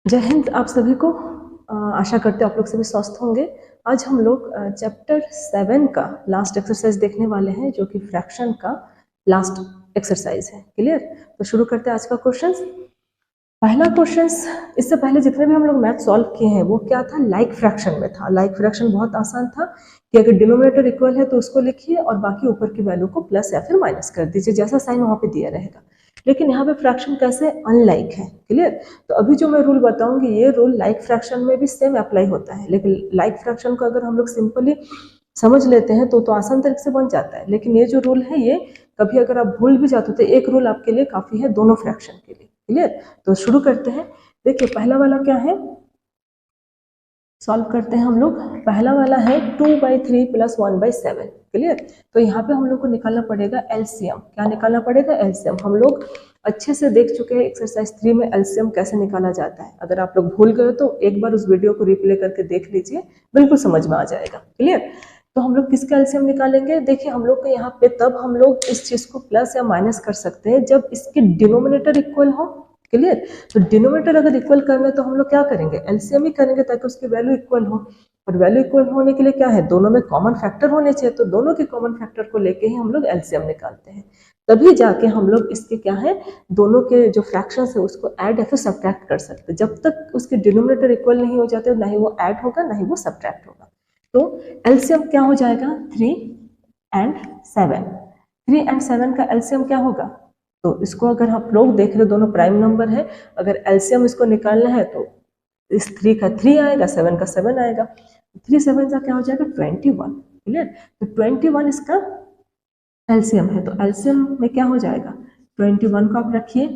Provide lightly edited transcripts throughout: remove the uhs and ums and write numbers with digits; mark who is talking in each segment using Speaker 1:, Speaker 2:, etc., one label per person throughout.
Speaker 1: जय हिंद आप सभी को। आशा करते हैं आप लोग सभी स्वस्थ होंगे। आज हम लोग चैप्टर 7 का लास्ट एक्सरसाइज देखने वाले हैं, जो कि फ्रैक्शन का लास्ट एक्सरसाइज है। क्लियर? तो शुरू करते हैं आज का क्वेश्चन। पहला क्वेश्चन, इससे पहले जितने भी हम लोग मैथ सॉल्व किए हैं वो क्या था, लाइक फ्रैक्शन में था। लाइक फ्रैक्शन बहुत आसान था कि अगर डिनोमिनेटर इक्वल है तो उसको लिखिए और बाकी ऊपर की वैल्यू को प्लस या फिर माइनस कर दीजिए, जैसा साइन वहां पे दिया रहेगा। लेकिन यहाँ पे फ्रैक्शन कैसे अनलाइक है। क्लियर? तो अभी जो मैं रूल बताऊंगी ये रूल लाइक फ्रैक्शन में भी सेम अप्लाई होता है, लेकिन लाइक फ्रैक्शन को अगर हम लोग सिंपली समझ लेते हैं तो आसान तरीके से बन जाता है। लेकिन ये जो रूल है ये कभी अगर आप भूल भी जाते हो तो एक रूल आपके लिए काफी है दोनों फ्रैक्शन के लिए। क्लियर? तो शुरू करते हैं। देखिए पहला वाला क्या है, सॉल्व करते हैं हम लोग। पहला वाला है 2/3 + 1/7। क्लियर? तो यहाँ पे हम लोग को निकालना पड़ेगा एलसीएम। क्या निकालना पड़ेगा? एलसीएम। हम लोग अच्छे से देख चुके हैं एक्सरसाइज 3 में एलसीएम कैसे निकाला जाता है। अगर आप लोग भूल गए तो एक बार उस वीडियो को रिप्ले करके देख लीजिए, बिल्कुल समझ में आ जाएगा। क्लियर? तो हम लोग किसका एलसीएम निकालेंगे? देखिए हम लोग को यहाँ पे तब हम लोग इस चीज को प्लस या माइनस कर सकते हैं जब इसके डिनोमिनेटर इक्वल हो। क्लियर? तो डिनोमिनेटर अगर इक्वल करना है तो हम लोग क्या करेंगे? एलसीएम ही करेंगे ताकि उसकी वैल्यू इक्वल हो। और वैल्यू इक्वल होने के लिए क्या है, दोनों में कॉमन फैक्टर होने चाहिए। तो दोनों के कॉमन फैक्टर को लेके ही हम लोग एलसीएम निकालते हैं, तभी जाके हम लोग इसके क्या है, दोनों के जो फ्रैक्शंस है उसको ऐड या फिर सब्ट्रैक्ट कर सकते हैं। जब तक उसके डिनोमिनेटर इक्वल नहीं हो जाते ना ही वो ऐड होगा ना ही वो सब्ट्रैक्ट होगा। तो एलसीएम क्या हो जाएगा? 3 एंड 7। 3 एंड 7 का एलसीएम क्या होगा? तो इसको अगर आप लोग देख रहे हो दोनों प्राइम नंबर है, अगर एलसीएम इसको निकालना है तो इस 3 का 3 आएगा, 7 का 7 आएगा। 3 7 का क्या हो जाएगा? 21। क्लियर? तो 21 इसका एलसीएम है। तो एलसीएम में क्या हो जाएगा? 21 को आप रखिए।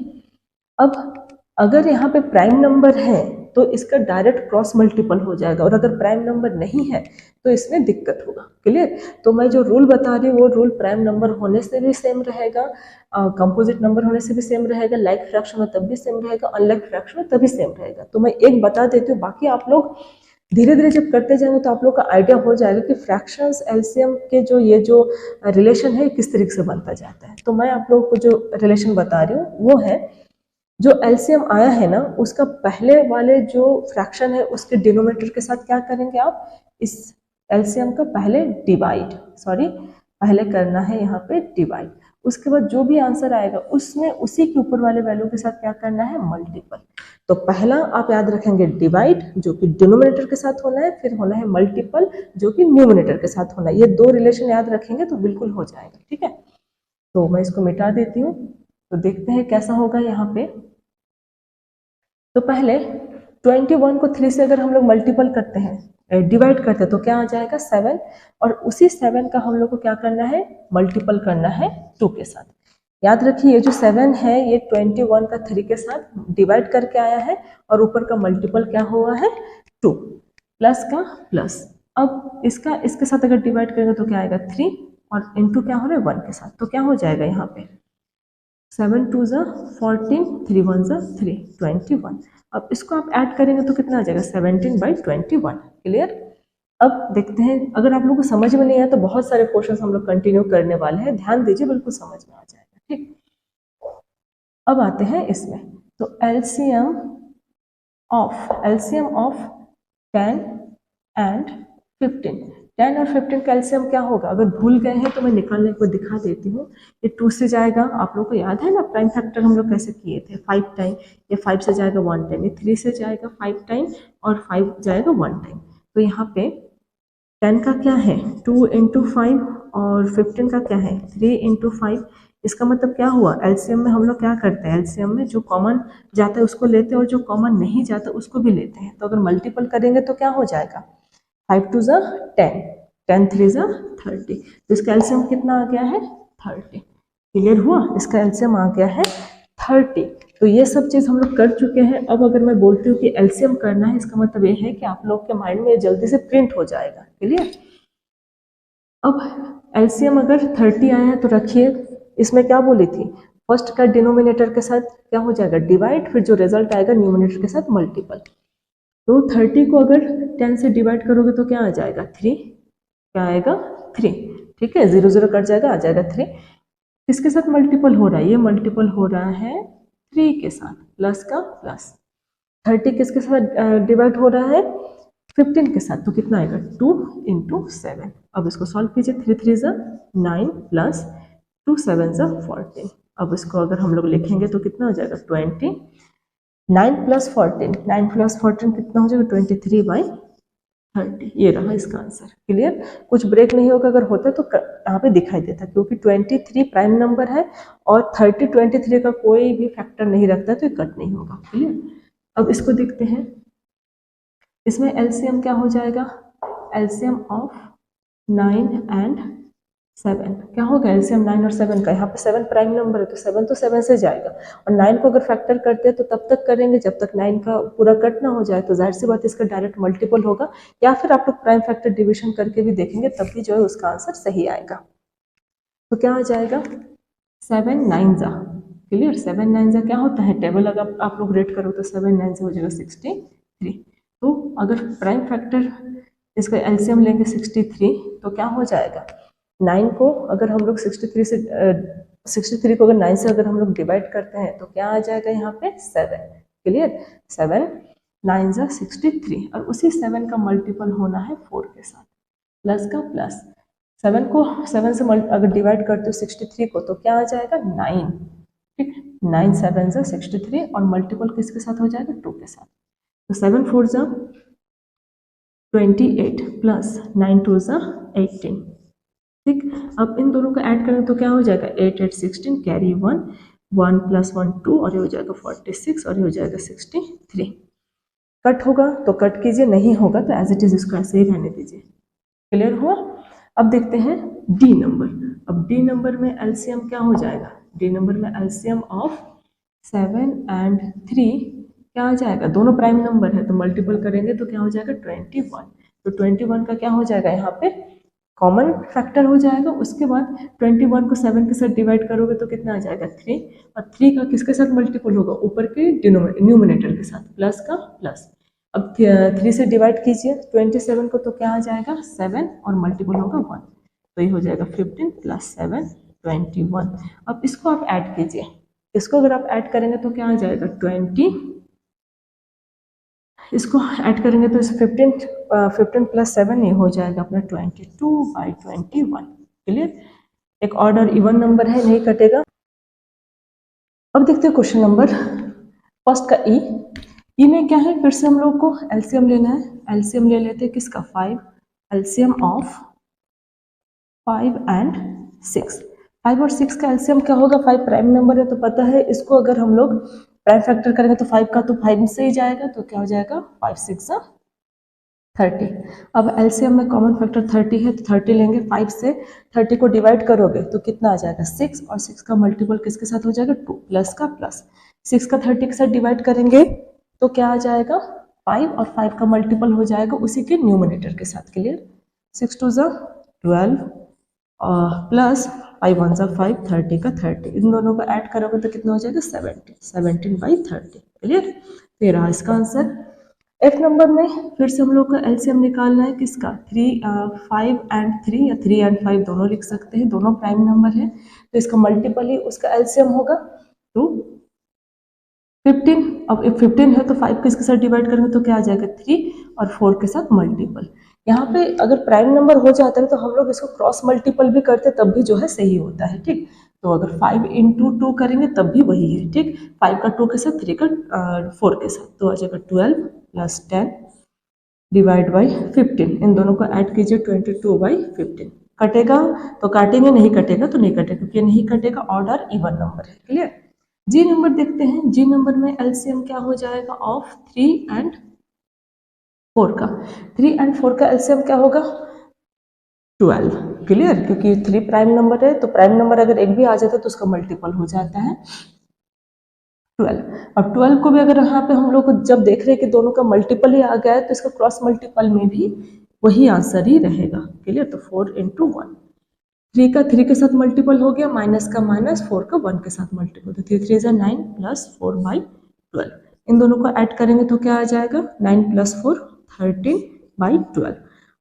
Speaker 1: अब अगर यहाँ पे प्राइम नंबर है तो इसका डायरेक्ट क्रॉस मल्टीपल हो जाएगा, और अगर प्राइम नंबर नहीं है तो इसमें दिक्कत होगा। क्लियर? तो मैं जो रूल बता रही हूँ वो रूल प्राइम नंबर होने से भी सेम रहेगा, कंपोजिट नंबर होने से भी सेम रहेगा, लाइक फ्रैक्शन में तब भी सेम रहेगा, अनलाइक फ्रैक्शन में तभी सेम रहेगा। तो मैं एक बता देती हूँ, बाकी आप लोग धीरे धीरे जब करते जाएंगे तो आप लोग का आइडिया हो जाएगा कि फ्रैक्शंस एलसीएम के जो रिलेशन है किस तरीके से बनता जाता है। तो मैं आप लोगों को जो रिलेशन बता रही हूँ वो है, जो एलसीएम आया है ना उसका पहले वाले जो फ्रैक्शन है उसके डिनोमिनेटर के साथ क्या करेंगे आप, इस एलसीएम का पहले डिवाइड, सॉरी पहले करना है यहाँ पे डिवाइड। उसके बाद जो भी आंसर आएगा उसमें उसी के ऊपर वाले वैल्यू के साथ क्या करना है, मल्टीपल। तो पहला आप याद रखेंगे डिवाइड जो कि डिनोमिनेटर के साथ होना है, फिर होना है मल्टीपल जो कि न्यूमिनेटर के साथ होना है। ये दो रिलेशन याद रखेंगे तो बिल्कुल हो जाएगा। ठीक है? तो मैं इसको मिटा देती हूँ। तो देखते हैं कैसा होगा यहाँ पे। तो पहले 21 को 3 से अगर हम लोग मल्टीपल करते हैं, डिवाइड करते हैं, तो क्या आ जाएगा? 7। और उसी 7 का हम लोग को क्या करना है, मल्टीपल करना है 2 के साथ। याद रखिए ये जो 7 है ये 21 का 3 के साथ डिवाइड करके आया है, और ऊपर का मल्टीपल क्या हुआ है, 2 प्लस का प्लस। अब इसका इसके साथ अगर डिवाइड करेंगे तो क्या आएगा, 3, और इंटू क्या हो रहा है, 1 के साथ। तो क्या हो जाएगा यहाँ पे, 7 2 14, 3 1 3, 21। अब इसको आप ऐड करेंगे तो कितना आ जाएगा, 17/21। क्लियर? अब देखते हैं, अगर आप लोगों को समझ में नहीं आया तो बहुत सारे क्वेश्चन हम लोग कंटिन्यू करने वाले हैं, ध्यान दीजिए, बिल्कुल समझ में आ जाएगा। ठीक, अब आते हैं इसमें। तो एलसीएम ऑफ 10 एंड 15। 10 और 15 का एलसीएम क्या होगा, अगर भूल गए हैं तो मैं निकालने को दिखा देती हूँ। ये 2 से जाएगा, आप लोगों को याद है ना प्राइम फैक्टर हम लोग कैसे किए थे, 5 टाइम। ये 5 से जाएगा 1 टाइम, ये 3 से जाएगा 5 टाइम, और 5 जाएगा 1 टाइम। तो यहाँ पे 10 का क्या है, 2 इंटू 5, और 15 का क्या है, 3 इंटू 5। इसका मतलब क्या हुआ, एलसीएम में हम लोग क्या करते हैं, एलसीएम में जो कॉमन जाता है उसको लेते हैं, और जो कॉमन नहीं जाता उसको भी लेते हैं। तो अगर मल्टीपल करेंगे तो क्या हो जाएगा, 5 2 10, 10 3 30। तो इसका एलसीएम कितना आ गया है, 30। क्लियर हुआ? इसका एलसीएम आ गया है 30। तो ये सब चीज हम लोग कर चुके हैं। अब अगर मैं बोलती हूँ कि एलसीएम करना है, इसका मतलब ये है कि आप लोग के माइंड में जल्दी से प्रिंट हो जाएगा। क्लियर? अब एलसीएम अगर 30 आया है तो रखिए, इसमें क्या बोली थी, फर्स्ट का डिनोमिनेटर के साथ क्या हो जाएगा, डिवाइड, फिर जो रिजल्ट आएगा न्यूमिनेटर के साथ मल्टीपल। तो 30 को अगर 10 से डिवाइड करोगे तो क्या आ जाएगा, 3। क्या आएगा, 3। ठीक है, 0 0 कट जाएगा, आ जाएगा 3। किसके साथ मल्टीपल हो रहा है, ये मल्टीपल हो रहा है 3 के साथ, प्लस का प्लस। 30 किसके साथ डिवाइड हो रहा है? 15 के साथ, तो कितना आएगा? 2 × 7। अब इसको सॉल्व कीजिए, 3 3 ज़ा 9 प्लस 2 7 ज़ा 14। अब इसको अगर हम लोग लिखेंगे तो कितना हो जाएगा? 20। 9 प्लस 14 कितना हो जाएगा? 23/30। ये रहा इसका आंसर। क्लियर? कुछ ब्रेक नहीं होगा, अगर होता तो यहाँ पे दिखाई देता, क्योंकि 23 प्राइम नंबर है और 30 23 का कोई भी फैक्टर नहीं रखता, तो ये कट नहीं होगा। क्लियर? अब इसको देखते हैं, इसमें एलसीएम क्या हो जाएगा? एलसीएम ऑफ 9 एंड 7 क्या होगा? एलसीएम 9 और 7 का। यहाँ पे 7 प्राइम नंबर है तो 7 तो 7 से जाएगा, और 9 को अगर फैक्टर करते हैं तो तब तक करेंगे जब तक 9 का पूरा कट ना हो जाए, तो जाहिर सी बात इसका डायरेक्ट मल्टीपल होगा, या फिर आप लोग प्राइम फैक्टर डिविजन करके भी देखेंगे, तब भी जो है उसका आंसर सही आएगा। तो क्या हो जाएगा? 7 9 ज़ा। क्लियर? 7 9 ज़ा क्या होता है? टेबल अगर आप लोग रेड करो तो 7 9 ज़ा हो जाएगा 63। तो अगर प्राइम फैक्टर इसका एलसीएम लेंगे 63, तो क्या हो जाएगा? 9 को अगर हम लोग 63 को अगर 9 से अगर हम लोग डिवाइड करते हैं तो क्या आ जाएगा यहाँ पे? 7। क्लियर? 7 9 ज़ा 63, और उसी 7 का मल्टीपल होना है 4 के साथ, प्लस का प्लस। 7 को 7 से अगर डिवाइड करते हो 63 को, तो क्या आ जाएगा? 9। ठीक, 9 7 ज़ा 63, और मल्टीपल किसके साथ हो जाएगा? 2 के साथ। तो 7 4 ज़ा 28 प्लस 9 2 ज़ा 18। ठीक, अब इन दोनों को ऐड करें तो क्या हो जाएगा? 8 8 16, कैरी 1 1 प्लस 1 2, और ये हो जाएगा 46, और ये हो जाएगा 63। कट होगा तो कट कीजिए, नहीं होगा तो एज इट इज इसको ऐसे ही रहने दीजिए। क्लियर हुआ? अब देखते हैं डी नंबर। अब डी नंबर में एलसीएम क्या हो जाएगा? डी नंबर में एलसीएम ऑफ 7 एंड 3 क्या आ जाएगा? दोनों प्राइम नंबर है तो मल्टीपल करेंगे तो क्या हो जाएगा? 21। तो 21 का क्या हो जाएगा? यहाँ पे कॉमन फैक्टर हो जाएगा। उसके बाद 21 को 7 के साथ डिवाइड करोगे तो कितना आ जाएगा? 3, और 3 का किसके साथ मल्टीपल होगा? ऊपर के न्यूमिनेटर के साथ, प्लस का प्लस। अब 3 से डिवाइड कीजिए 27 को, तो क्या आ जाएगा? 7, और मल्टीपल होगा 1, तो ये हो जाएगा 15 प्लस 7 21। अब इसको आप ऐड कीजिए, इसको अगर आप ऐड करेंगे तो क्या आ जाएगा? 20। इसको ऐड करेंगे तो 15 प्लस 7 ये हो जाएगा अपना 22/21। क्लियर? एक ऑड और इवन नंबर है, नहीं कटेगा। अब देखते हैं क्वेश्चन नंबर फर्स्ट का ई में क्या है? फिर से हम लोग को एलसीएम लेना है। एलसीएम ले लेते हैं किसका? 5। LCM of 5 and 6। 5 और 6 का एलसीएम क्या होगा? 5 प्राइम नंबर है तो पता है, इसको अगर हम लोग प्राइम फैक्टर करेंगे तो 5 का तो 5 से ही जाएगा, तो क्या हो जाएगा? 5 6 30। अब एलसीएम में कॉमन फैक्टर 30 है तो 30 लेंगे। 5 से 30 को डिवाइड करोगे तो कितना आ जाएगा? 6, और 6 का मल्टीपल किसके साथ हो जाएगा? 2, प्लस का प्लस। 6 का 30 के साथ डिवाइड करेंगे तो क्या आ जाएगा? 5, और 5 का मल्टीपल हो जाएगा उसी के न्यूमिनेटर के साथ। क्लियर? 6 2 ज़ा 12, प्लस 5 1 ज़ा 5, 30 का 30, इन दोनों को ऐड करोगे तो कितना हो जाएगा? 17/30। क्लियर? तो ये रहा इसका आंसर। एफ नंबर में फिर से हम लोग का एलसीएम निकालना है किसका? 5 एंड 3, या 3 एंड 5 दोनों लिख सकते हैं, दोनों प्राइम नंबर है तो इसका मल्टीपल ही उसका एलसीएम होगा। तो 15, अब 15 है तो 5 किसके साथ डिवाइड करेंगे तो क्या आ जाएगा? 3, और 4 के साथ मल्टीपल। यहाँ पे अगर प्राइम नंबर हो जाता है तो हम लोग इसको क्रॉस मल्टीपल भी करते तब भी जो है सही होता है। ठीक, तो अगर 5 × 2 करेंगे तब भी वही है। ठीक, 5 का 2 के साथ, 3 का 4 के साथ, तो आ जाएगा 12 प्लस 10 डिवाइड बाई 15। इन दोनों को ऐड कीजिए 22/15। कटेगा तो काटेंगे, नहीं कटेगा तो नहीं कटेगा, क्योंकि नहीं कटेगा, ऑड और इवन नंबर है। क्लियर? जी नंबर देखते हैं। जी नंबर में एलसीएम क्या हो जाएगा? ऑफ 3 एंड 4 का। 3 एंड 4 का एलसीएम क्या होगा? 12। क्लियर? क्योंकि 3 प्राइम नंबर है तो प्राइम नंबर अगर एक भी आ जाता है तो उसका मल्टीपल हो जाता है 12। अब 12 को भी अगर यहाँ पे हम लोग जब देख रहे हैं कि दोनों का मल्टीपल ही आ गया है तो इसका क्रॉस मल्टीपल में भी वही आंसर ही रहेगा। क्लियर? तो 4 × 1, 3 का 3 के साथ मल्टीपल हो गया, माइनस का माइनस, 4 का 1 के साथ मल्टीपल, तो 3 3 9 प्लस 4/12। इन दोनों को ऐड करेंगे तो क्या आ जाएगा? 9 प्लस 4 13/12।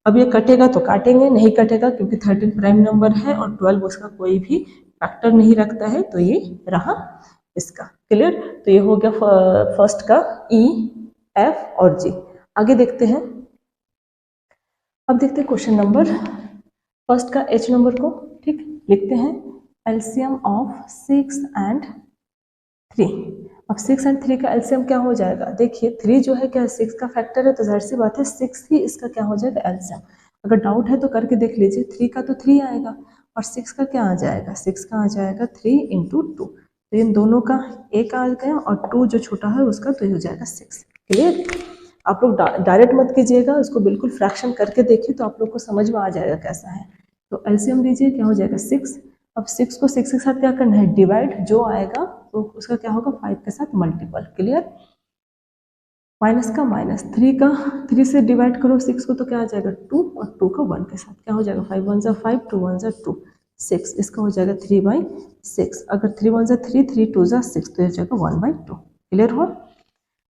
Speaker 1: अब ये कटेगा तो काटेंगे, नहीं कटेगा क्योंकि 13 प्राइम नंबर है और 12 उसका कोई भी फैक्टर नहीं रखता है, तो ये रहा इसका। क्लियर? तो ये हो गया फर्स्ट का ई। F और G। आगे देखते हैं। अब देखते हैं क्वेश्चन नंबर फर्स्ट का H नंबर को। ठीक, लिखते हैं एलसीएम ऑफ 6 एंड 3। अब 6 एंड 3 का एलसीएम क्या हो जाएगा? देखिए 3 जो है क्या 6 का फैक्टर है, तो जाहिर सी बात है 6 ही इसका क्या हो जाएगा एलसीएम। अगर डाउट है तो करके देख लीजिए। 3 का तो 3 आएगा और 6 का क्या आ जाएगा? 6 का आ जाएगा 3 इंटू 2। तो इन दोनों का एक आ गया और 2 जो छोटा है उसका तो ये हो जाएगा 6। क्लियर? आप लोग डायरेक्ट मत कीजिएगा, इसको बिल्कुल फ्रैक्शन करके देखिए तो आप लोग को समझ में आ जाएगा कैसा है। तो एलसीएम लीजिए, क्या हो जाएगा 6। अब 6 को 6 के साथ क्या करना है? डिवाइड। जो आएगा तो उसका क्या होगा? 5 के साथ मल्टीपल। क्लियर? माइनस का माइनस, 3 का 3 से डिवाइड करो 6 को तो क्या आ जाएगा? 2 और 2 का 1 के साथ क्या हो जाएगा? 5 1 5, 2 1 2, 6। इसका हो जाएगा 3/6। अगर 3 1 3, 3 2 6, तो हो जाएगा 1/2। क्लियर हुआ?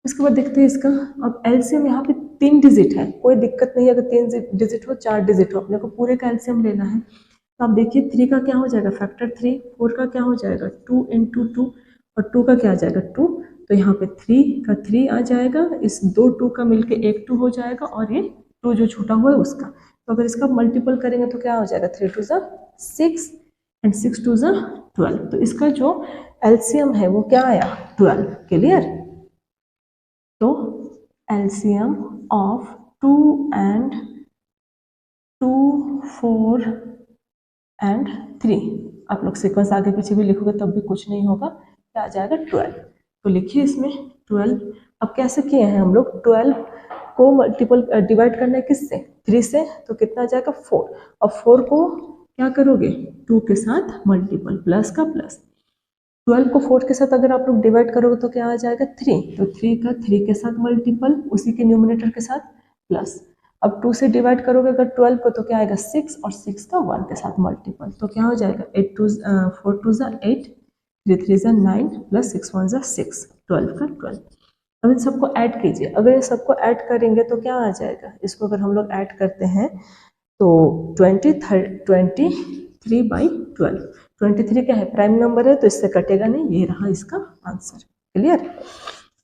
Speaker 1: इसके बाद देखते हैं इसका। अब एलसीएम यहाँ पे 3 डिजिट है, कोई दिक्कत नहीं है। अगर 3 डिजिट हो 4 डिजिट हो, अपने को पूरे का एलसीएम लेना है। तो आप देखिए 3 का क्या हो जाएगा? फैक्टर 3। 4 का क्या हो जाएगा? 2 इंटू 2 और 2 का क्या आ जाएगा? 2। तो यहाँ पे 3 का 3 आ जाएगा, इस 2 2 का मिलके एक 2 हो जाएगा और ये 2 जो छूटा हुआ है उसका। तो अगर इसका मल्टीपल करेंगे तो क्या हो जाएगा? 3 2 6 एंड 6 2 12। तो इसका जो एलसीएम है वो क्या आया? 12। क्लियर? तो एलसीएम ऑफ 2 एंड 2 4 एंड 3, आप लोग सीक्वेंस आगे पीछे भी लिखोगे तब भी कुछ नहीं होगा, क्या आ जाएगा? 12। तो लिखिए इसमें 12। अब कैसे किए हैं हम लोग? 12 को मल्टीपल डिवाइड करना है किससे? 3 से, तो कितना आ जाएगा? 4। और 4 को क्या करोगे? 2 के साथ मल्टीपल, प्लस का प्लस। 12 को 4 के साथ अगर आप लोग डिवाइड करोगे तो क्या आ जाएगा? 3। तो 3 का 3 के साथ मल्टीपल, उसी के न्यूमरेटर के साथ प्लस। अब 2 से डिवाइड करोगे अगर 12 को तो क्या आएगा? 6 और 6 का 1 के साथ मल्टीपल। तो क्या हो जाएगा? 4 2 8, 3 3 9 प्लस 6 1 6, 12 का 12। अब इन सबको ऐड कीजिए। अगर इन सबको ऐड करेंगे तो क्या आ जाएगा? इसको अगर हम लोग ऐड करते हैं तो 23/12। 23 क्या है? प्राइम नंबर है तो इससे कटेगा नहीं, ये रहा इसका आंसर। क्लियर?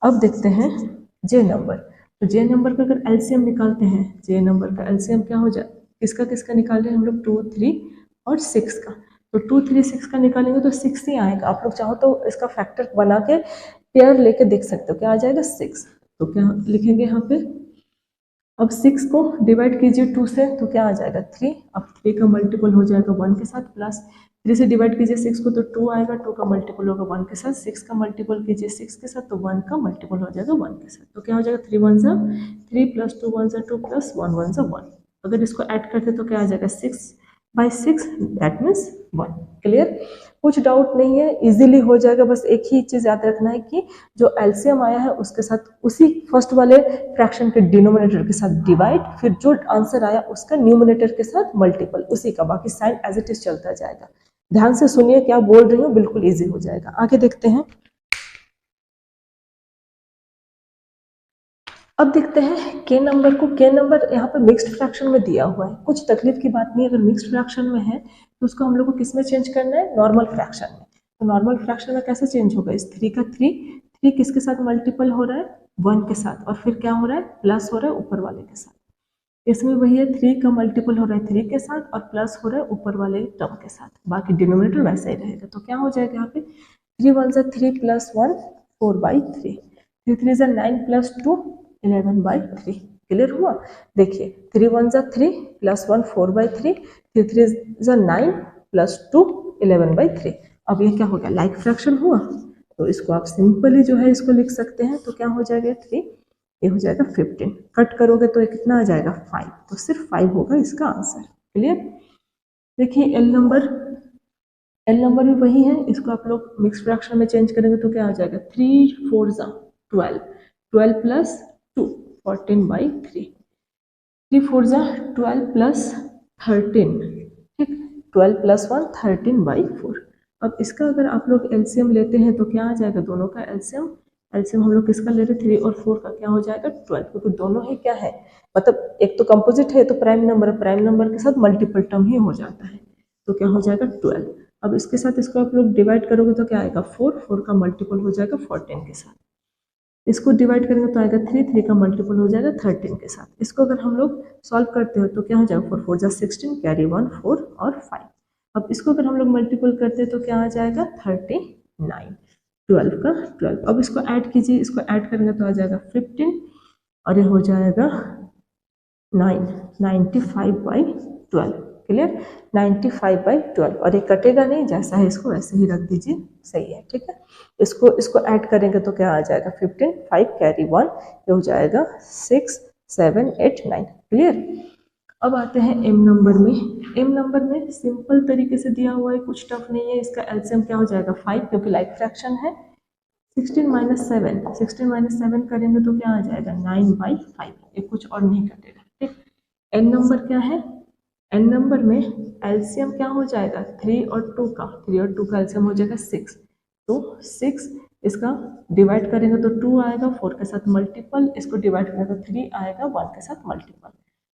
Speaker 1: अब देखते हैं जे नंबर। तो जे नंबर का अगर एलसीएम निकालते हैं, जे नंबर का एलसीएम क्या हो जाए? किसका किसका निकाल रहे हैं हम लोग? 2 3 और 6 का। तो 2 3 6 का निकालेंगे तो 6 ही आएगा। आप लोग चाहो तो इसका फैक्टर बना के पेयर लेके देख सकते हो, क्या आ जाएगा? 6। तो क्या लिखेंगे यहाँ पे? अब 6 को डिवाइड कीजिए 2 से तो क्या आ जाएगा? 3। अब 3 का मल्टीपल हो जाएगा 1 के साथ, प्लस 3 से डिवाइड कीजिए 6 को तो 2 आएगा, 2 का मल्टीपल होगा 1 के साथ, 6 का मल्टीपल कीजिए 6 के साथ तो 1 का मल्टीपल हो जाएगा 1 के साथ। तो क्या हो जाएगा? 3 1 3 प्लस 2 1 2 प्लस 1 1 1। अगर इसको ऐड करते तो क्या आ जाएगा? 6/6, दैट मीन्स 1। क्लियर? कुछ डाउट नहीं है, इजीली हो जाएगा। बस एक ही चीज याद रखना है कि जो एलसीएम आया है उसके साथ उसी फर्स्ट वाले फ्रैक्शन के डिनोमिनेटर के साथ डिवाइड, फिर जो आंसर आया उसका न्यूमिनेटर के साथ मल्टीपल, उसी का बाकी साइन एज इट इज चलता जाएगा। ध्यान से सुनिए क्या बोल रही हूँ, बिल्कुल इजी हो जाएगा। आगे देखते हैं। अब देखते हैं के नंबर को। के नंबर यहाँ पे मिक्स्ड फ्रैक्शन में दिया हुआ है, कुछ तकलीफ की बात नहीं। अगर मिक्स्ड फ्रैक्शन में है तो उसको हम लोग को किस में चेंज करना है? नॉर्मल फ्रैक्शन में। तो नॉर्मल फ्रैक्शन में कैसे चेंज होगा? इस 3 का 3 किसके साथ मल्टीपल हो रहा है? 1 के साथ, और फिर क्या हो रहा है? प्लस हो रहा है ऊपर वाले के साथ। इसमें वही है, 3 का मल्टीपल हो रहा है 3 के साथ और प्लस हो रहा है ऊपर वाले टर्म के साथ, बाकी डिनोमिनेटर वैसा ही रहेगा। तो क्या हो जाएगा यहाँ पे? 3 1 3 प्लस 1 4/3, 3 3 9 प्लस 2 11/3। क्लियर हुआ? देखिए 3 1 3 प्लस 1 4/3, 3 3 9 प्लस 2 11/3। अब ये क्या हो गया? लाइक फ्रैक्शन हुआ। तो इसको आप सिंपली जो है इसको लिख सकते हैं। तो क्या हो जाएगा? 3, ये हो जाएगा 15। कट करोगे तो ये कितना आ जाएगा? 5। तो सिर्फ 5 होगा इसका आंसर। क्लियर? देखिए एल नंबर भी वही है, इसको आप लोग मिक्स फ्रैक्शन में चेंज करेंगे तो क्या आ जाएगा? 3 4 12, 12 प्लस 2 14/3, 3 4 12 प्लस 13, ठीक, 12 प्लस 1 13/4। अब इसका अगर आप लोग एलसीएम लेते हैं तो क्या आ जाएगा? दोनों का एलसीएम हम लोग किसका ले रहे? 3 और 4 का, क्या हो जाएगा? 12, क्योंकि दोनों ही क्या है, मतलब एक तो कंपोजिट है तो प्राइम नंबर के साथ मल्टीपल टर्म ही हो जाता है। तो क्या हो जाएगा? 12। अब इसके साथ इसको आप लोग डिवाइड करोगे तो क्या आएगा? 4 का मल्टीपल हो जाएगा 14 के साथ। इसको डिवाइड करेंगे तो आएगा 3, 3 का मल्टीपल हो जाएगा 13 के साथ। इसको अगर हम लोग सॉल्व करते हो तो क्या हो जाएगा, 4 4 जा 16, कैरी 1 4 और 5। अब इसको अगर हम लोग मल्टीपल करते हैं तो क्या आ जाएगा 39, 12 का 12। अब इसको ऐड कीजिए, इसको ऐड करेंगे तो आ जाएगा 15 और ये हो जाएगा 95/12। क्लियर, 95/12। और ये कटेगा नहीं, जैसा है इसको वैसे ही रख दीजिए, सही है, ठीक है। इसको ऐड करेंगे तो क्या आ जाएगा 15, 5 कैरी 1, ये हो जाएगा 6 7 8 9। क्लियर। अब आते हैं एम नंबर में। एम नंबर में सिंपल तरीके से दिया हुआ है, कुछ टफ नहीं है। इसका एलसीएम क्या हो जाएगा 5, क्योंकि लाइक फ्रैक्शन है। 16 - 7 करेंगे तो क्या आ जाएगा 9/5, ये कुछ और नहीं कटेगा, ठीक। एन नंबर क्या है, एन नंबर में एलसीएम क्या हो जाएगा 3 और 2 का, 3 और 2 का एलसीएम हो जाएगा 6। तो 6 इसका डिवाइड करेंगे तो 2 आएगा, 4 के साथ मल्टीपल, इसको डिवाइड करेंगे तो 3 आएगा, 1 के साथ मल्टीपल।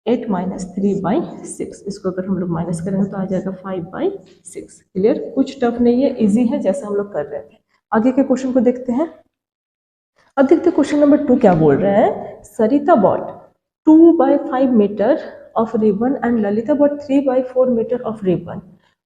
Speaker 1: 8 - 3/6, इसको अगर हम लोग माइनस करेंगे तो आ जाएगा 5/6। क्लियर, कुछ टफ नहीं है, इजी है, जैसा हम लोग कर रहे थे। आगे के क्वेश्चन को देखते हैं। अब देखते हैं क्वेश्चन नंबर 2 क्या बोल रहे हैं। Sarita bought 2/5 metre of ribbon and Lalita bought 3/4 meter of ribbon.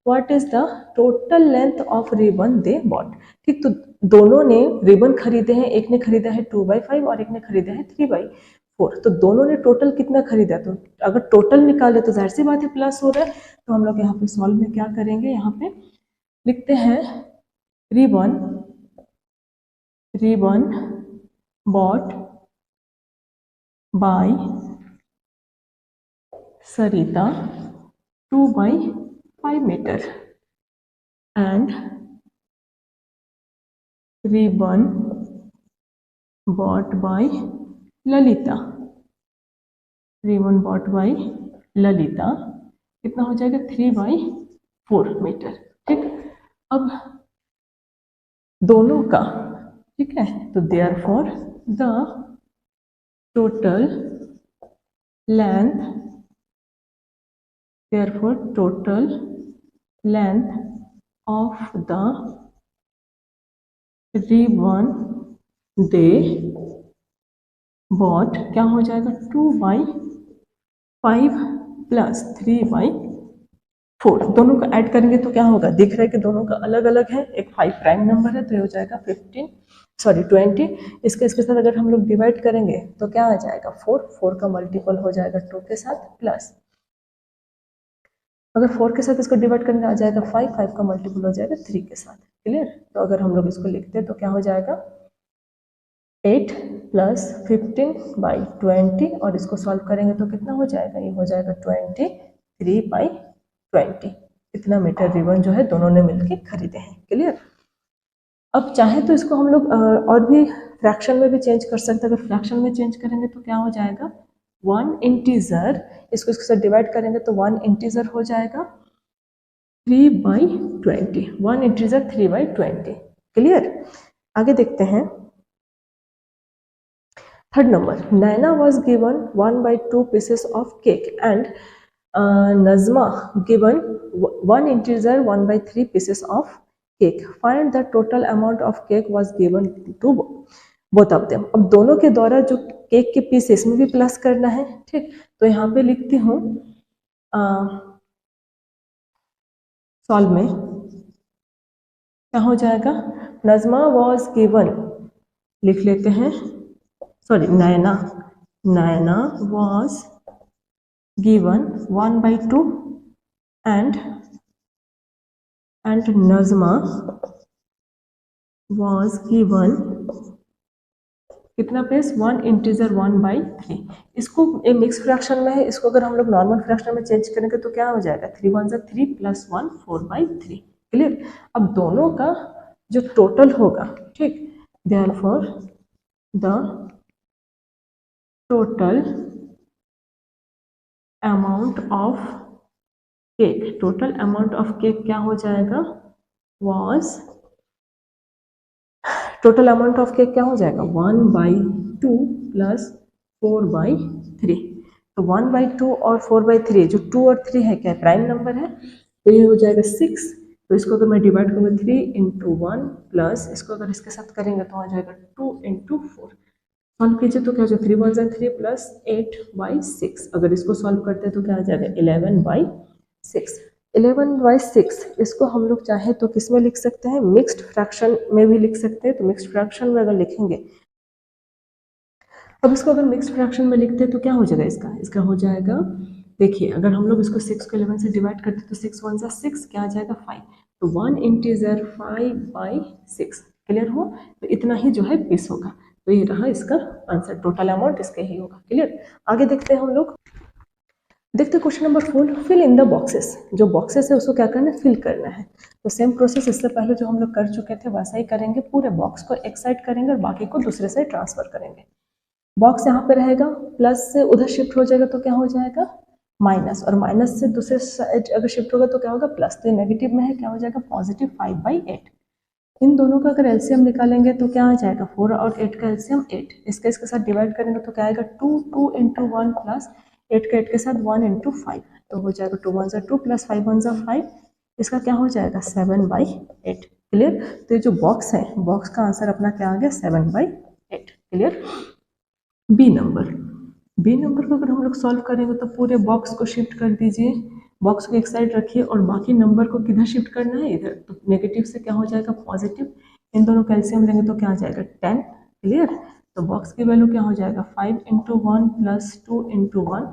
Speaker 1: What is the total length of ribbon they bought? ठीक, तो दोनों ने रिबन खरीदे हैं, एक ने खरीदा है 2/5 और एक ने खरीदा है 3/4। तो दोनों ने टोटल कितना खरीदा, तो अगर टोटल निकाले तो जाहिर सी बात है प्लस हो रहा है। तो हम लोग यहाँ पे सॉल्व में क्या करेंगे, यहाँ पे लिखते हैं ribbon bought by Sarita 2/5 meter and ribbon bought by Lalita, ribbon bought by Lalita कितना हो जाएगा 3/4 मीटर, ठीक। अब दोनों का, ठीक है, तो therefore the total length, therefore total length of the ribbon they bought क्या हो जाएगा 2/5 प्लस 3/4। दोनों का ऐड करेंगे तो क्या होगा, दिख रहा है कि दोनों का अलग अलग है, एक 5 प्राइम नंबर है, तो ये हो जाएगा 20। इसके साथ अगर हम लोग डिवाइड करेंगे तो क्या आ जाएगा 4, 4 का मल्टीपल हो जाएगा 2 के साथ, प्लस अगर 4 के साथ इसको डिवाइड करने आ जाएगा 5, 5 का मल्टीपल हो जाएगा 3 के साथ। क्लियर, तो अगर हम लोग इसको लिखते हैं तो क्या हो जाएगा 8 + 15/20 और इसको सॉल्व करेंगे तो कितना हो जाएगा, ये हो जाएगा 23/20। इतना मीटर रिबन जो है दोनों ने मिलकर खरीदे हैं। क्लियर। अब चाहे तो इसको हम लोग और भी फ्रैक्शन में भी चेंज कर सकते हैं। अगर फ्रैक्शन में चेंज करेंगे तो क्या हो जाएगा 1 इंटीजर, इसको इसके साथ डिवाइड करेंगे तो 1 इंटीजर हो जाएगा 3/20, 1 इंटीजर 3/20। क्लियर। आगे देखते हैं third number. Naina was given 1/2 pieces of cake and Najma given 1 integer 1/3 pieces of cake. Find the total amount of cake was given to both of them. अब दोनों के द्वारा जो केक के पीसेस में भी प्लस करना है, ठीक। तो यहाँ पे लिखती हूँ सॉल्व में क्या हो जाएगा, नजमा वॉज गिवन, लिख लेते हैं, sorry Naina was given 1/2 and Najma was given कितना प्लेस 1 इंटीजर 1/3। इसको मिक्स फ्रैक्शन में है, इसको अगर हम लोग नॉर्मल फ्रैक्शन में चेंज करेंगे तो क्या हो जाएगा 3 × 1 = 3 + 1 4/3। क्लियर। अब दोनों का जो टोटल होगा, ठीक, therefore the total amount of cake, total amount of cake क्या हो जाएगा was, total amount of cake क्या हो जाएगा 1/2 + 4/3। तो 1/2 और 4/3, जो 2 और 3 है क्या प्राइम नंबर है, तो ये हो जाएगा 6। तो इसको अगर मैं डिवाइड करूँगा 3 × 1 प्लस इसको अगर इसके साथ करेंगे तो आ जाएगा 2 × 4। सॉल्व कीजिए तो क्या हो जाएगा 3 वन 3 प्लस 8/6। अगर इसको सॉल्व करते हैं तो क्या आ जाएगा 11/6। 11/6 इसको हम लोग चाहे तो किस में लिख सकते हैं, मिक्स्ड फ्रैक्शन में भी लिख सकते हैं। तो मिक्स्ड फ्रैक्शन में अगर लिखेंगे, अब इसको अगर मिक्स्ड फ्रैक्शन में लिखते हैं तो क्या हो जाएगा, इसका हो जाएगा, देखिए अगर हम लोग इसको 6 को 11 से डिवाइड करते हैं तो 6 वन 6 क्या आ जाएगा 5। तो 1 इंटीजर 5/6। क्लियर हुआ। तो इतना ही जो है पीस होगा। तो ये रहा इसका आंसर, टोटल अमाउंट इसका ही होगा। क्लियर। आगे देखते हैं हम लोग। देखते हैं question number 4, fill in the boxes. जो बॉक्सेस है उसको क्या करना है, फिल करना है। तो सेम प्रोसेस इससे पहले जो हम लोग कर चुके थे वैसा ही करेंगे। पूरे बॉक्स को एक साइड करेंगे और बाकी को दूसरे साइड ट्रांसफर करेंगे। बॉक्स यहाँ पे रहेगा, प्लस से उधर शिफ्ट हो जाएगा तो क्या हो जाएगा माइनस, और माइनस से दूसरे साइड अगर शिफ्ट होगा तो क्या होगा प्लस। तो नेगेटिव में है, क्या हो जाएगा पॉजिटिव 5/8। इन दोनों का अगर एलसीएम निकालेंगे तो क्या आ जाएगा 4 और 8 का एलसीएम 8। इसके साथ डिवाइड करेंगे तो क्या आएगा 2 इंटू 1 प्लस 8 का 8 के साथ 1 इंटू 5। तो हो जाएगा 2 वन 2 प्लस 5 वन 5। इसका क्या हो जाएगा 7/8। क्लियर। तो ये जो बॉक्स है, बॉक्स का आंसर अपना क्या आ गया 7/8। क्लियर। बी नंबर को अगर हम लोग सॉल्व करेंगे तो पूरे बॉक्स को शिफ्ट कर दीजिए, बॉक्स को एक साइड रखिए और बाकी नंबर को किधर शिफ्ट करना है, इधर। तो नेगेटिव से क्या हो जाएगा पॉजिटिव। इन दोनों कैल्शियम लेंगे तो क्या आ जाएगा 10। क्लियर। तो बॉक्स की वैल्यू क्या हो जाएगा 5 इंटू 1 प्लस 2 इंटू 1,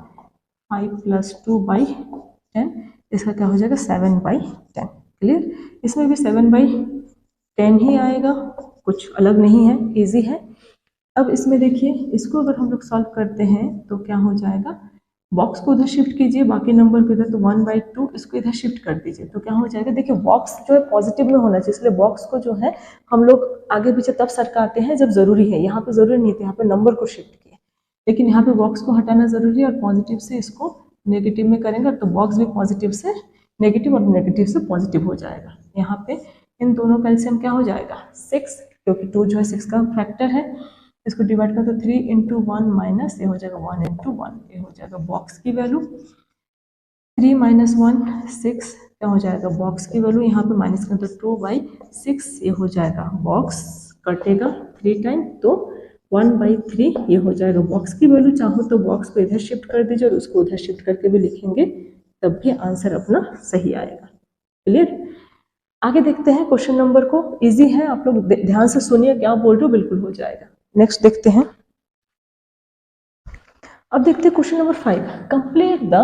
Speaker 1: 5 प्लस 2/10। इसका क्या हो जाएगा 7/10। क्लियर। इसमें भी 7/10 ही आएगा, कुछ अलग नहीं है, ईजी है। अब इसमें देखिए, इसको अगर हम लोग सॉल्व करते हैं तो क्या हो जाएगा, बॉक्स को उधर शिफ्ट कीजिए, बाकी नंबर को इधर, तो 1/2 इसको इधर शिफ्ट कर दीजिए तो क्या हो जाएगा। देखिए बॉक्स जो है पॉजिटिव में होना चाहिए, इसलिए बॉक्स को जो है हम लोग आगे पीछे तब सरकाते हैं जब जरूरी है। यहाँ पे जरूरी नहीं था, यहाँ पे नंबर को शिफ्ट किया, लेकिन यहाँ पे बॉक्स को हटाना जरूरी है और पॉजिटिव से इसको नेगेटिव में करेंगे तो बॉक्स भी पॉजिटिव से नेगेटिव और नेगेटिव से पॉजिटिव हो जाएगा। यहाँ पे इन दोनों का एलसीएम क्या हो जाएगा 6, क्योंकि 2 जो है 6 का फैक्टर है। इसको डिवाइड कर तो 3 इंटू 1 माइनस, ये हो जाएगा 1 इंटू 1। ये हो जाएगा बॉक्स की वैल्यू 3 माइनस 1 6। क्या हो जाएगा बॉक्स की वैल्यू, यहाँ पे माइनस कर तो 2/6। ये हो जाएगा बॉक्स कटेगा 3 टाइम तो 1/3 ये हो जाएगा बॉक्स की वैल्यू। चाहो तो बॉक्स को इधर शिफ्ट कर दीजिए और उसको उधर शिफ्ट करके भी लिखेंगे, तब भी आंसर अपना सही आएगा। क्लियर। आगे देखते हैं क्वेश्चन नंबर को। इजी है, आप लोग ध्यान से सुनिए, क्या बोल रहे हो, बिल्कुल हो जाएगा। नेक्स्ट देखते हैं। अब देखते हैं question number 5, complete the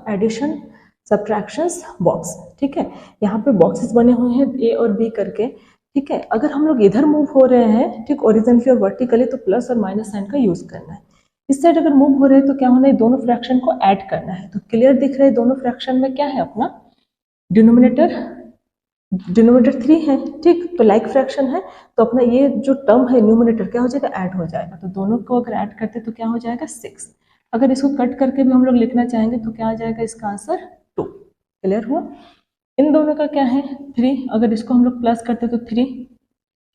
Speaker 1: addition subtractions box. ठीक है, यहाँ पे बॉक्सेस बने हुए हैं ए और बी करके। ठीक है, अगर हम लोग इधर मूव हो रहे हैं, ठीक, ओरिजिनली और वर्टिकली, तो प्लस और माइनस साइन का यूज करना है। इस साइड अगर मूव हो रहे हैं तो क्या होना है, दोनों फ्रैक्शन को ऐड करना है। तो क्लियर दिख रहा है दोनों फ्रैक्शन में क्या है अपना डिनोमिनेटर 3 है। ठीक, तो लाइक फ्रैक्शन है तो अपना ये जो टर्म है न्यूमरेटर क्या हो जाएगा ऐड हो जाएगा। तो दोनों को अगर ऐड करते तो क्या हो जाएगा 6। अगर इसको कट करके भी हम लोग लिखना चाहेंगे तो क्या आ जाएगा इसका आंसर 2। क्लियर हुआ। इन दोनों का क्या है 3, अगर इसको हम लोग प्लस करते तो 3।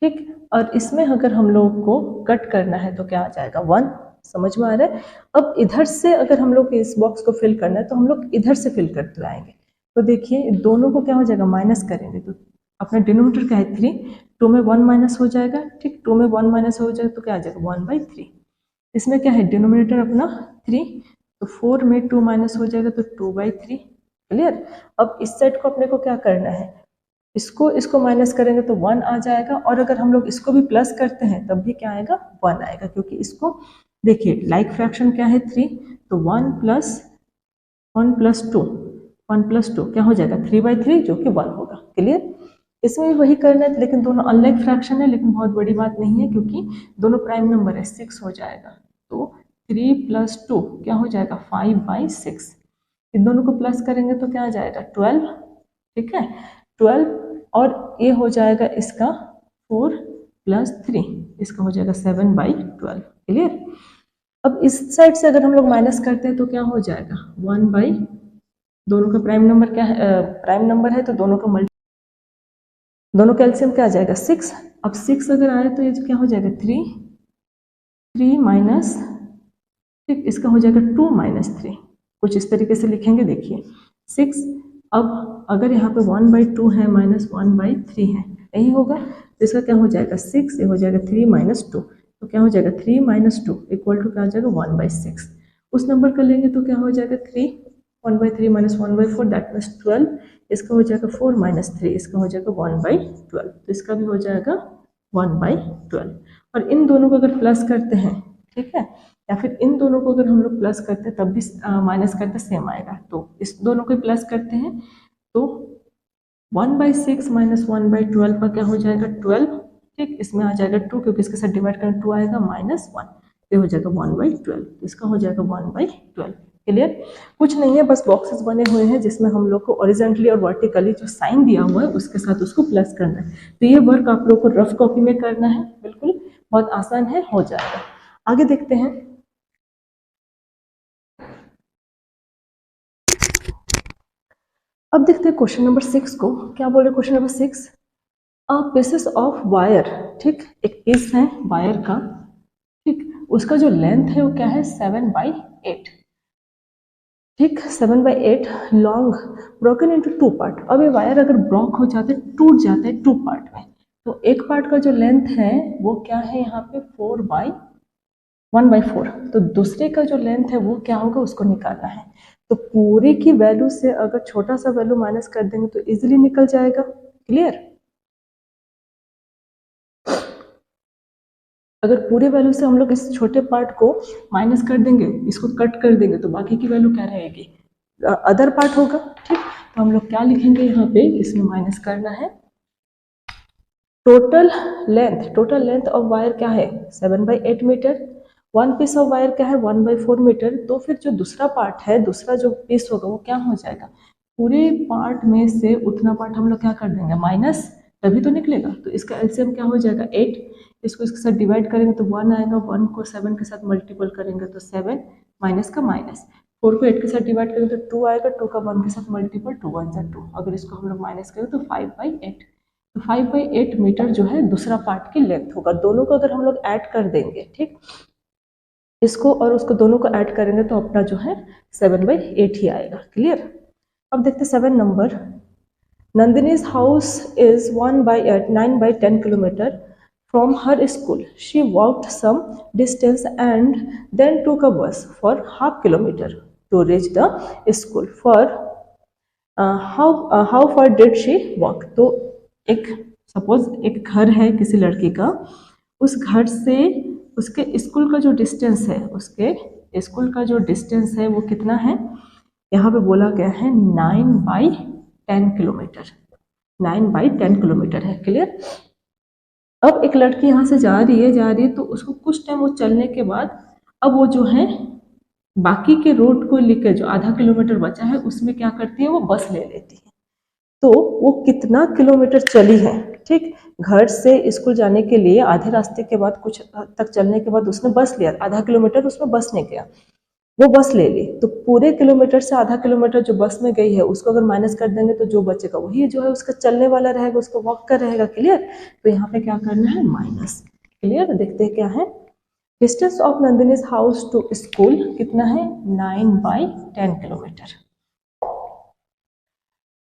Speaker 1: ठीक, और इसमें अगर हम लोग को कट करना है तो क्या आ जाएगा 1। समझ में आ रहा है। अब इधर से अगर हम लोग इस बॉक्स को फिल करना है तो हम लोग इधर से फिल करते आएंगे। तो देखिए दोनों को क्या हो जाएगा माइनस करेंगे तो अपना डिनोमिनेटर क्या है 3, 2 में 1 माइनस हो जाएगा। ठीक, 2 में 1 माइनस हो जाएगा तो क्या आ जाएगा 1/3। इसमें क्या है डिनोमिनेटर अपना 3, तो 4 में 2 माइनस हो जाएगा तो 2/3। क्लियर। अब इस साइड को अपने को क्या करना है, इसको माइनस करेंगे तो 1 आ जाएगा, और अगर हम लोग इसको भी प्लस करते हैं तब भी क्या आएगा 1 आएगा, क्योंकि इसको देखिए लाइक फ्रैक्शन क्या है 3, तो 1 प्लस 2 क्या हो जाएगा 3/3 जो कि 1 होगा। क्लियर। इसमें भी वही करना है, लेकिन दोनों अनलाइक फ्रैक्शन है, लेकिन बहुत बड़ी बात नहीं है क्योंकि दोनों प्राइम नंबर है, 6 हो जाएगा। तो 3 + 2 क्या हो जाएगा 5/6। इन दोनों को प्लस करेंगे तो क्या आ जाएगा 12। ठीक है, 12, और ये हो जाएगा इसका 4 + 3, इसका हो जाएगा 7/12। क्लियर। अब इस साइड से अगर हम लोग माइनस करते हैं तो क्या हो जाएगा 1/, दोनों का प्राइम नंबर क्या है, प्राइम नंबर है तो दोनों का दोनों का एलसीएम क्या आ जाएगा 6। अब 6 अगर आए तो ये क्या हो जाएगा 3 माइनस, ठीक, इसका हो जाएगा 2 - 3। कुछ इस तरीके से लिखेंगे, देखिए 6। अब अगर यहाँ पे 1/2 है माइनस 1/3 है, यही होगा। तो इसका क्या हो जाएगा 6, ये हो जाएगा 3 - 2। तो क्या हो जाएगा 3 - 2 इक्वल टू क्या हो जाएगा 1/6। उस नंबर का लेंगे तो क्या हो जाएगा 3, 1/3 - 1/4 दैट मीन्स 12। इसका हो जाएगा 4 - 3, इसका हो जाएगा 1/12। तो इसका भी हो जाएगा 1/12। और इन दोनों को अगर प्लस करते हैं, ठीक है, या फिर इन दोनों को अगर हम लोग प्लस करते हैं तब भी माइनस करते सेम आएगा। तो इस दोनों को प्लस करते हैं तो 1/6 - 1/12 का क्या हो जाएगा 12। ठीक, इसमें आ जाएगा 2 क्योंकि इसके साथ डिवाइड करें 2 आएगा -1, ये हो जाएगा 1/12। इसका हो जाएगा 1/12। क्लियर? कुछ नहीं है, बस बॉक्सेस बने हुए हैं जिसमें हम लोग को ओरिजेंटली और वर्टिकली जो साइन दिया हुआ है उसके साथ उसको प्लस करना है। तो ये वर्क आप लोग को रफ कॉपी में करना है, बिल्कुल बहुत आसान है, हो जाएगा। आगे देखते हैं। अब देखते हैं क्वेश्चन नंबर 6 को। क्या बोल रहे question number 6? A pieces of wire, ठीक, एक पीस है वायर का, ठीक, उसका जो लेंथ है वो क्या है 7/8, ठीक, 7/8 लॉन्ग, ब्रोकन इनटू 2 पार्ट। अब ये वायर अगर ब्रोक हो जाते हैं, टूट जाते हैं 2 पार्ट में, तो एक पार्ट का जो लेंथ है वो क्या है यहाँ पे 1/4, तो दूसरे का जो लेंथ है वो क्या होगा उसको निकालना है। तो पूरे की वैल्यू से अगर छोटा सा वैल्यू माइनस कर देंगे तो इजीली निकल जाएगा। क्लियर? अगर पूरे वैल्यू से हम लोग इस छोटे पार्ट को माइनस कर देंगे, इसको कट कर देंगे, तो बाकी की वैल्यू क्या रहेगी, अदर पार्ट होगा। ठीक, तो हम लोग क्या लिखेंगे यहाँ पे, इसमें माइनस करना है टोटल लेंथ ऑफ वायर क्या है 7/8 मीटर, वन पीस ऑफ वायर क्या है 1/4 मीटर। तो फिर जो दूसरा पार्ट है, दूसरा जो पीस होगा वो क्या हो जाएगा, पूरे पार्ट में से उतना पार्ट हम लोग क्या कर देंगे माइनस, तभी तो निकलेगा। तो इसका एलसीएम क्या हो जाएगा 8, इसको इसके साथ डिवाइड करेंगे तो 1 आएगा, 1 को 7 के साथ मल्टीपल करेंगे तो 7 माइनस का माइनस, 4 को 8 के साथ डिवाइड करेंगे तो 2 आएगा, 2 का 1 के साथ मल्टीपल, 2 1 जा 2, अगर इसको हम लोग माइनस करें तो 5/8। तो 5/8 मीटर जो है दूसरा पार्ट की लेंथ होगा। दोनों को अगर हम लोग ऐड कर देंगे, ठीक, इसको और उसको दोनों को ऐड करेंगे तो अपना जो है 7/8 ही आएगा। क्लियर? अब देखते 7 number. Nandini's house is 9/10 kilometer from her school. She walked some distance and then took a bus for half kilometer to reach the school. How far did she walk? तो एक सपोज एक घर है किसी लड़की का, उस घर से उसके स्कूल का जो डिस्टेंस है, उसके स्कूल का जो डिस्टेंस है वो कितना है, यहाँ पे बोला गया है 9/10 किलोमीटर, 9/10 किलोमीटर है। क्लियर? अब एक लड़की यहाँ से जा रही है तो उसको कुछ टाइम वो चलने के बाद अब वो जो है बाकी के रोड को लेकर जो आधा किलोमीटर बचा है उसमें क्या करती है, वो बस ले लेती है। तो वो कितना किलोमीटर चली है, ठीक, घर से स्कूल जाने के लिए आधे रास्ते के बाद कुछ तक चलने के बाद उसने बस लिया, आधा किलोमीटर उसमें बस नहीं गया, वो बस ले ली। तो पूरे किलोमीटर से आधा किलोमीटर जो बस में गई है उसको अगर माइनस कर देंगे तो जो बचेगा वही जो है उसका चलने वाला रहेगा, उसको वॉक कर रहेगा। क्लियर? तो यहाँ पे क्या करना है माइनस। क्लियर? देखते हैं क्या है। Distance of Nandini's house to school कितना है 9/10 किलोमीटर।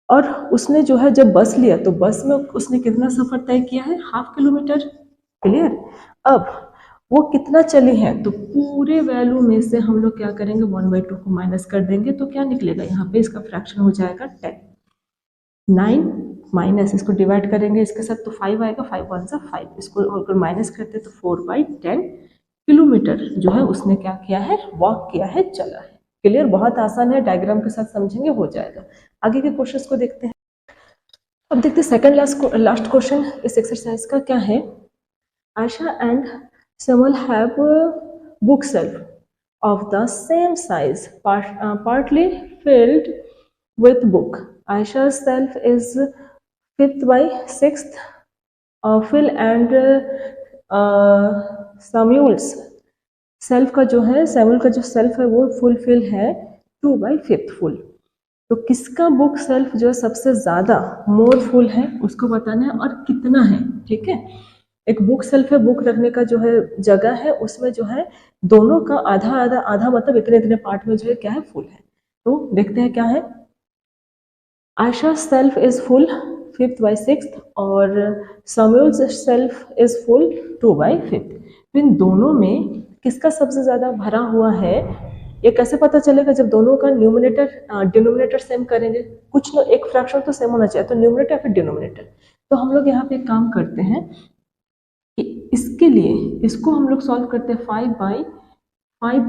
Speaker 1: और उसने जो है जब बस लिया तो बस में उसने कितना सफर तय किया है, हाफ किलोमीटर। क्लियर? अब वो कितना चली है, तो पूरे वैल्यू में से हम लोग क्या करेंगे 1/2 को माइनस कर देंगे तो क्या निकलेगा, यहाँ पे इसका फ्रैक्शन हो जाएगा 10। 9 माइनस इसको डिवाइड करेंगे इसके साथ तो 5 आएगा, 5 1 सा 5, इसको अगर माइनस करते तो 4/10 किलोमीटर जो है उसने क्या किया है, वॉक किया है, चला है। क्लियर? बहुत आसान है, डायग्राम के साथ समझेंगे हो जाएगा। आगे के क्वेश्चंस को देखते हैं। अब देखते हैं सेकंड लास्ट क्वेश्चन इस एक्सरसाइज का क्या है। Ayesha and Samuel have bookshelf of the same size, partly filled with book. Aisha's shelf is 5th by 6th. Phil and Samuel's self का जो है, सैमुअल का जो सेल्फ है वो फुलफिल है 2/5 फुल। तो किसका बुक सेल्फ जो है सबसे ज्यादा मोर फुल है उसको बताना है और कितना है। ठीक है, एक बुक सेल्फ है, बुक रखने का जो है जगह है, उसमें जो है दोनों का आधा आधा आधा मतलब इतने इतने पार्ट में जो है क्या है फुल है। तो देखते हैं क्या है। Ayesha self is full 5th by 6th और सैमुअल्स सेल्फ इज फुल 2/5। तो इन दोनों में किसका सबसे ज़्यादा भरा हुआ है ये कैसे पता चलेगा? जब दोनों का न्यूमरेटर डिनोमिनेटर सेम करेंगे, कुछ न एक फ्रैक्शन तो सेम होना चाहिए, तो न्यूमरेटर या फिर डिनोमिनेटर। तो हम लोग यहाँ पे एक काम करते हैं कि इसके लिए इसको हम लोग सॉल्व करते हैं 5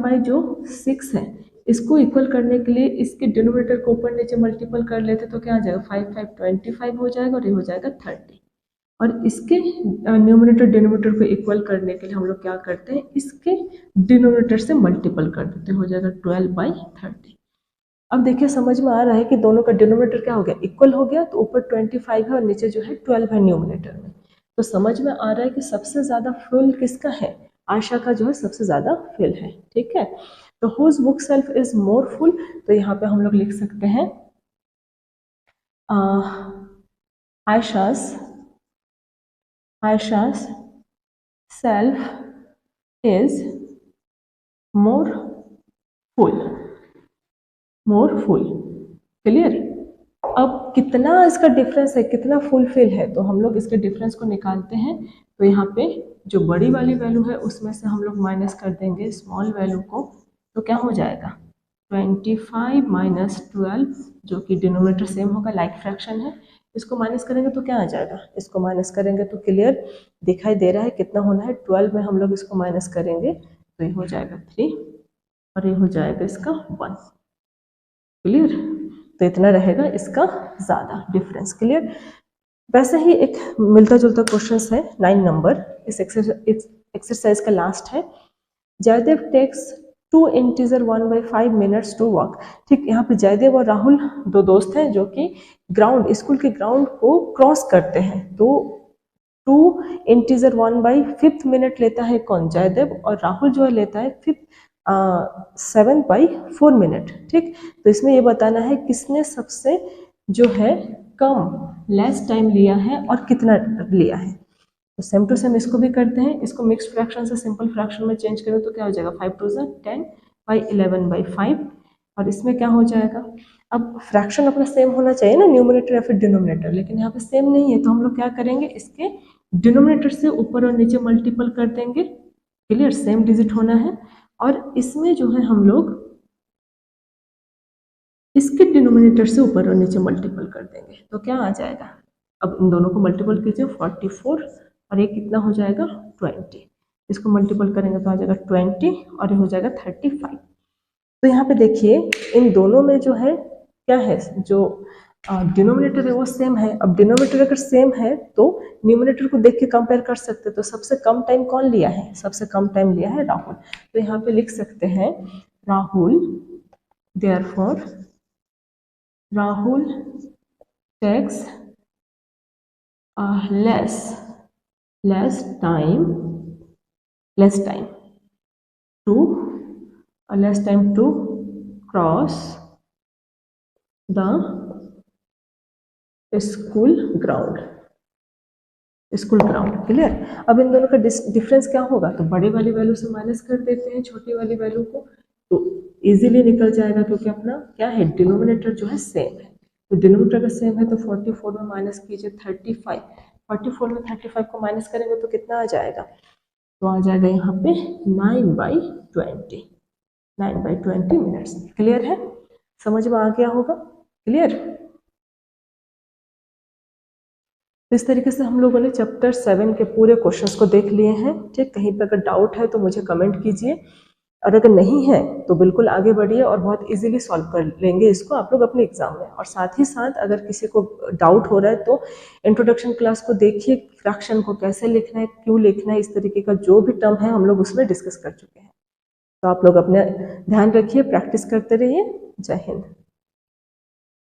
Speaker 1: बाई जो 6 है, इसको इक्वल करने के लिए इसके डिनोमिनेटर को ऊपर नीचे मल्टीपल कर लेते तो क्या आ जाएगा? 5 5 25 हो जाएगा और ये हो जाएगा 30। और इसके न्यूमरेटर डिनोमिनेटर को इक्वल करने के लिए हम लोग क्या करते हैं? इसके डिनोमिनेटर से मल्टीपल कर देते, हो जाएगा 12/30। अब देखिए समझ में आ रहा है कि दोनों का डिनोमिनेटर क्या हो गया? इक्वल हो गया, तो ऊपर 25 है और नीचे जो है 12 है न्यूमरेटर में। तो समझ में आ रहा है कि सबसे ज़्यादा फुल किसका है? आशा का जो है सबसे ज़्यादा फिल है। ठीक है, तो whose book self is more full, तो यहाँ पे हम लोग लिख सकते हैं Ayesha's self is more full। Clear? अब कितना इसका डिफरेंस है, कितना फुलफिल है, तो हम लोग इसके डिफरेंस को निकालते हैं। तो यहाँ पे जो बड़ी वाली वैल्यू है उसमें से हम लोग माइनस कर देंगे स्मॉल वैल्यू को, तो क्या हो जाएगा? 25 माइनस 12, जो कि डिनोमिनेटर सेम होगा, लाइक फ्रैक्शन है, इसको माइनस करेंगे तो क्या आ जाएगा? इसको माइनस करेंगे तो क्लियर दिखाई दे रहा है कितना होना है? 12 में हम लोग इसको माइनस करेंगे तो ये हो जाएगा 3 और ये हो जाएगा इसका 1। क्लियर? तो इतना रहेगा इसका ज़्यादा डिफरेंस। क्लियर? वैसे ही एक मिलता जुलता क्वेश्चन है 9 नंबर, इस एक्सरसाइज का लास्ट है। Jaidev takes 2 integer 1/5 minutes to walk. ठीक, यहाँ पे जयदेव और राहुल दो दोस्त हैं जो कि ग्राउंड, स्कूल के ग्राउंड को क्रॉस करते हैं। तो 2 इंटीजर 1/5 मिनट लेता है कौन? जयदेव, और राहुल जो है लेता है 7/4 मिनट। ठीक, तो इसमें ये बताना है किसने सबसे जो है कम लेस टाइम लिया है और कितना लिया है। तो सेम टू सेम इसको भी करते हैं, इसको मिक्स फ्रैक्शन से सिंपल फ्रैक्शन में चेंज करें तो क्या हो जाएगा? 5 2 10 बाई 11/5, और इसमें क्या हो जाएगा? अब फ्रैक्शन अपना सेम होना चाहिए ना, न्यूमरेटर या फिर डिनोमिनेटर, लेकिन यहाँ पे सेम नहीं है, तो हम लोग क्या करेंगे? इसके डिनोमिनेटर से ऊपर और नीचे मल्टीपल कर देंगे। क्लियर? सेम डिजिट होना है, और इसमें जो है हम लोग इसके डिनोमिनेटर से ऊपर और नीचे मल्टीपल कर देंगे तो क्या आ जाएगा? अब इन दोनों को मल्टीपल कीजिए, 44 और ये कितना हो जाएगा? 20। इसको मल्टीपल करेंगे तो आ जाएगा 20 और ये हो जाएगा 35। तो यहाँ पे देखिए इन दोनों में जो है क्या है? जो डिनोमिनेटर है वो सेम है। अब डिनोमिनेटर अगर सेम है तो न्यूमरेटर को देख के कंपेयर कर सकते, तो सबसे कम टाइम कौन लिया है? सबसे कम टाइम लिया है राहुल। तो यहाँ पे लिख सकते हैं Rahul, therefore Rahul takes less time to cross the school ground. Clear? अब इन दोनों का डिफरेंस क्या होगा? तो बड़े वाली वैल्यू से माइनस कर देते हैं छोटी वाली वैल्यू को, तो इजीली निकल जाएगा, क्योंकि अपना क्या है? डिनोमिनेटर जो है सेम है। तो डिनोमिनेटर अगर सेम है तो 44 में माइनस कीजिए 35, 44 में 35 को माइनस करेंगे तो कितना आ जाएगा? तो आ जाएगा यहाँ पे 9/20 मिनट्स। क्लियर है? समझ में आ गया होगा? क्लियर? तो इस तरीके से हम लोगों ने चैप्टर 7 के पूरे क्वेश्चंस को देख लिए हैं। ठीक, कहीं पर अगर डाउट है तो मुझे कमेंट कीजिए, और अगर नहीं है तो बिल्कुल आगे बढ़िए और बहुत इजीली सॉल्व कर लेंगे इसको आप लोग अपने एग्जाम में। और साथ ही साथ अगर किसी को डाउट हो रहा है तो इंट्रोडक्शन क्लास को देखिए, फ्रैक्शन को कैसे लिखना है, क्यों लिखना है, इस तरीके का जो भी टर्म है हम लोग उसमें डिस्कस कर चुके हैं। तो आप लोग अपने ध्यान रखिए, प्रैक्टिस करते रहिए। जय हिंद।